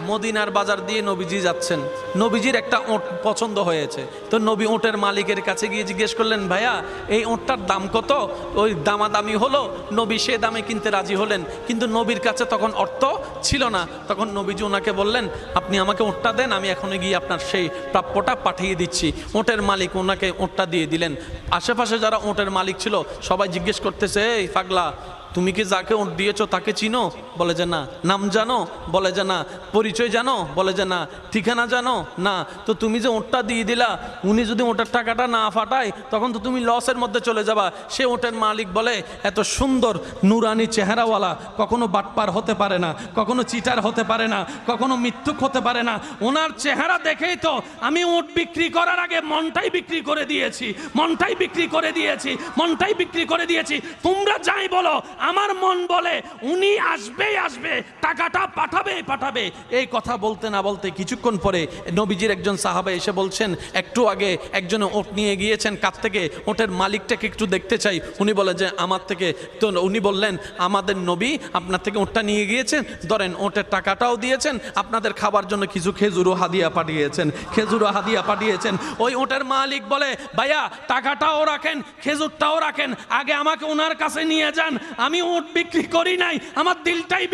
মদিনার বাজার দিয়ে নবীজি যাচ্ছেন, নবীজির একটা ওঁট পছন্দ হয়েছে। তো নবী ওঁটের মালিকের কাছে গিয়ে জিজ্ঞেস করলেন, ভাইয়া এই ওঁটটার দাম কত? ওই দামাদামি হলো, নবী সে দামে কিনতে রাজি হলেন, কিন্তু নবীর কাছে তখন অর্থ ছিল না। তখন নবীজি ওনাকে বললেন, আপনি আমাকে ওঁটটা দেন, আমি এখনো গিয়ে আপনার সেই প্রাপ্যটা পাঠিয়ে দিচ্ছি। ওঁটের মালিক ওনাকে ওঁটটা দিয়ে দিলেন। আশেপাশে যারা ওঁটের মালিক ছিল সবাই জিজ্ঞেস করতেছে, এই পাগলা, তুমি কি যাকে ওঁট দিয়েছো তাকে চিনো? বলে যে না। নাম জানো? বলে যে না। পরিচয় জানো? বলে যে না। ঠিকানা জানো? না। তো তুমি যে ওঁটটা দিয়ে দিলা, উনি যদি ওঁটের টাকাটা না ফাটায় তখন তো তুমি লসের মধ্যে চলে যাবা। সে ওঁটের মালিক বলে, এত সুন্দর নুরানি চেহারাওয়ালা কখনো বাটপার হতে পারে না, কখনো চিটার হতে পারে না, কখনো মিথ্যুক হতে পারে না। ওনার চেহারা দেখেই তো আমি ওঁট বিক্রি করার আগে মনটাই বিক্রি করে দিয়েছি, মনটাই বিক্রি করে দিয়েছি, মনটাই বিক্রি করে দিয়েছি। তোমরা যাই বলো, আমার মন বলে উনি আসবেই আসবে, টাকাটা পাঠাবেই পাঠাবে। এই কথা বলতে না বলতে কিছুক্ষণ পরে নবীজির একজন সাহাবা এসে বলছেন, একটু আগে একজন ওট নিয়ে গিয়েছেন, কাছ থেকে ওটের মালিকটাকে একটু দেখতে চাই। উনি বলে যে আমার থেকে। তো উনি বললেন, আমাদের নবী আপনার থেকে ওটটা নিয়ে গিয়েছেন, ধরেন ওটের টাকাটাও দিয়েছেন, আপনাদের খাবার জন্য কিছু খেজুরও হাদিয়া পাঠিয়েছেন, খেজুরও হাদিয়া পাঠিয়েছেন। ওই ওটের মালিক বলে, ভাইয়া টাকাটাও রাখেন, খেজুরটাও রাখেন, আগে আমাকে ওনার কাছে নিয়ে যান। আমি ওট বিক্রি করি নাই, আমার দিলটাই